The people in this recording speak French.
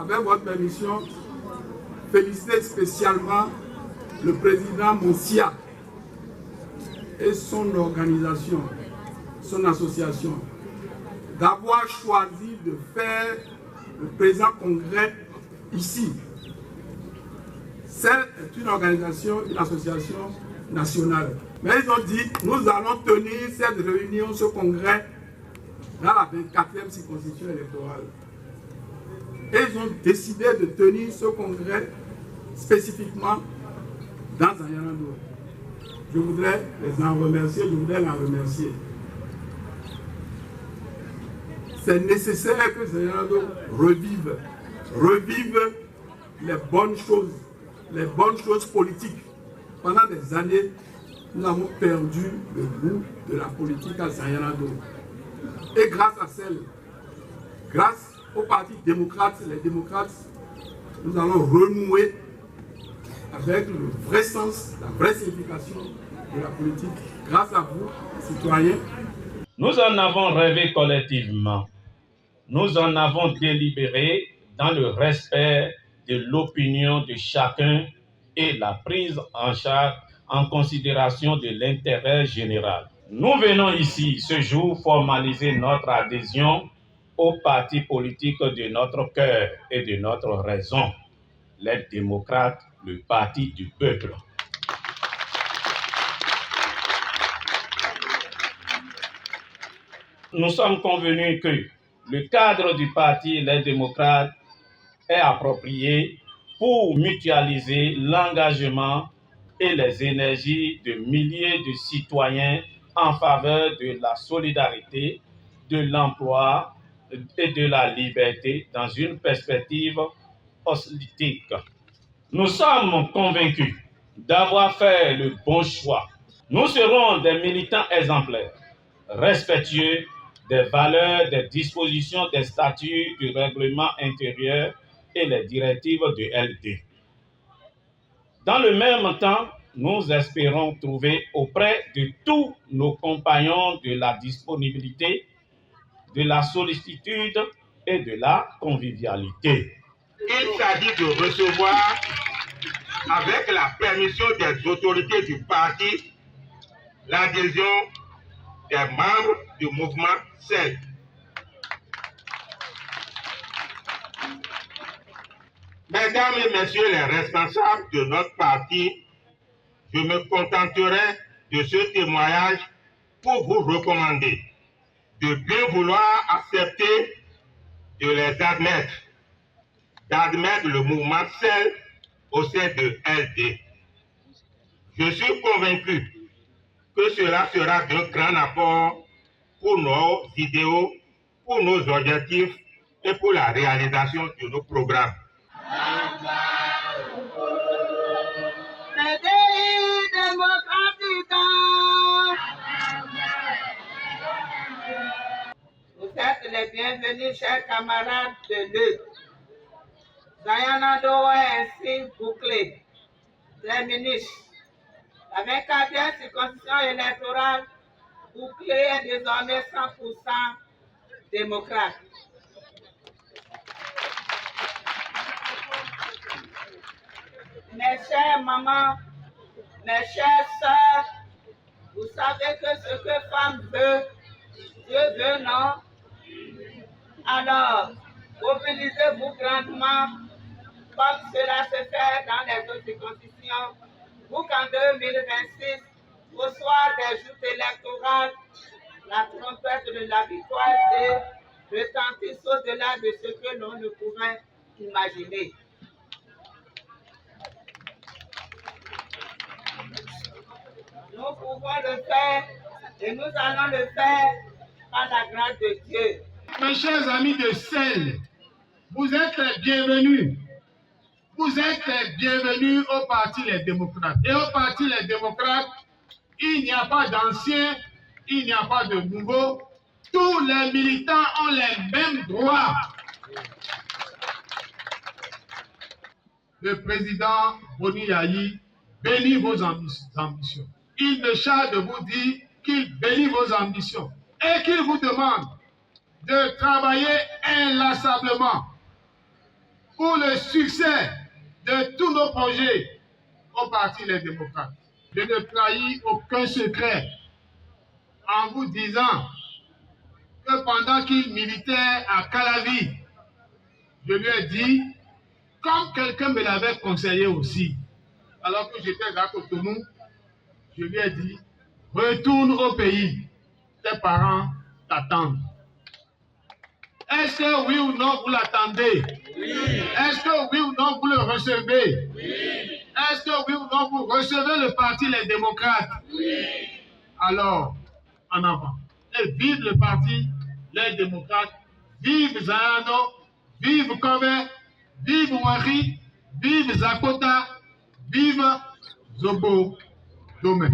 avec votre permission, féliciter spécialement le président Moussia et son organisation, son association, d'avoir choisi de faire le présent congrès ici. C'est une organisation, une association nationale. Mais ils ont dit, nous allons tenir cette réunion, ce congrès, dans la 24e circonscription électorale. Et ils ont décidé de tenir ce congrès spécifiquement dans Zanyana-Do. Je voudrais les en remercier, je voudrais la remercier. C'est nécessaire que Zanyana-Do revive les bonnes choses politiques. Pendant des années, nous avons perdu le goût de la politique à Zanyana-Do. Et grâce au Parti démocrate, les démocrates, nous allons renouer avec le vrai sens, la vraie signification de la politique. Grâce à vous, citoyens. Nous en avons rêvé collectivement. Nous en avons délibéré dans le respect de l'opinion de chacun et la prise en considération de l'intérêt général. Nous venons ici, ce jour, formaliser notre adhésion au parti politique de notre cœur et de notre raison, les démocrates, le parti du peuple. Nous sommes convenus que le cadre du parti Les démocrates est approprié pour mutualiser l'engagement et les énergies de milliers de citoyens en faveur de la solidarité, de l'emploi et de la liberté dans une perspective holistique. Nous sommes convaincus d'avoir fait le bon choix. Nous serons des militants exemplaires, respectueux des valeurs, des dispositions, des statuts du règlement intérieur et les directives de LD. Dans le même temps, nous espérons trouver auprès de tous nos compagnons de la disponibilité, de la sollicitude et de la convivialité. Il s'agit de recevoir, avec la permission des autorités du parti, l'adhésion des membres du mouvement CEL. Mesdames et messieurs les responsables de notre parti, je me contenterai de ce témoignage pour vous recommander de bien vouloir accepter de les d'admettre le mouvement CEL au sein de LD. Je suis convaincu que cela sera d'un grand apport pour nos idéaux, pour nos objectifs et pour la réalisation de nos programmes. Vous êtes les bienvenus, chers camarades de lutte. Zanyana-Do est ainsi bouclé. Les ministres, la 24e circonscription électorale bouclée est désormais 100% démocrate. Mes chères mamans, mes chères sœurs, vous savez que ce que femme veut, Dieu veut, non? Alors, mobilisez-vous grandement, comme cela se fait dans les autres circonscriptions, pour qu'en 2026, au soir des joutes électorales, la trompette de la victoire retentisse au-delà de ce que l'on ne pourrait imaginer. Nous pouvons le faire et nous allons le faire par la grâce de Dieu. Mes chers amis de CEL, vous êtes les bienvenus. Vous êtes les bienvenus au Parti Les Démocrates. Et au Parti Les Démocrates, il n'y a pas d'anciens, il n'y a pas de nouveaux. Tous les militants ont les mêmes droits. Le président Boni Yayi bénit vos ambitions. Il me charge de vous dire qu'il bénit vos ambitions et qu'il vous demande de travailler inlassablement pour le succès de tous nos projets au Parti Les Démocrates. Je ne trahis aucun secret en vous disant que pendant qu'il militait à Calavi, je lui ai dit, comme quelqu'un me l'avait conseillé aussi, alors que j'étais à Cotonou, je lui ai dit, retourne au pays, tes parents t'attendent. Est-ce que oui ou non vous l'attendez? Oui. Est-ce que oui ou non vous le recevez? Oui. Est-ce que oui ou non vous recevez le Parti Les Démocrates? Oui. Alors, en avant. Et vive le Parti Les Démocrates, vive Zayano, vive Kové, vive Wari, vive Zakota, vive Zobo Dome.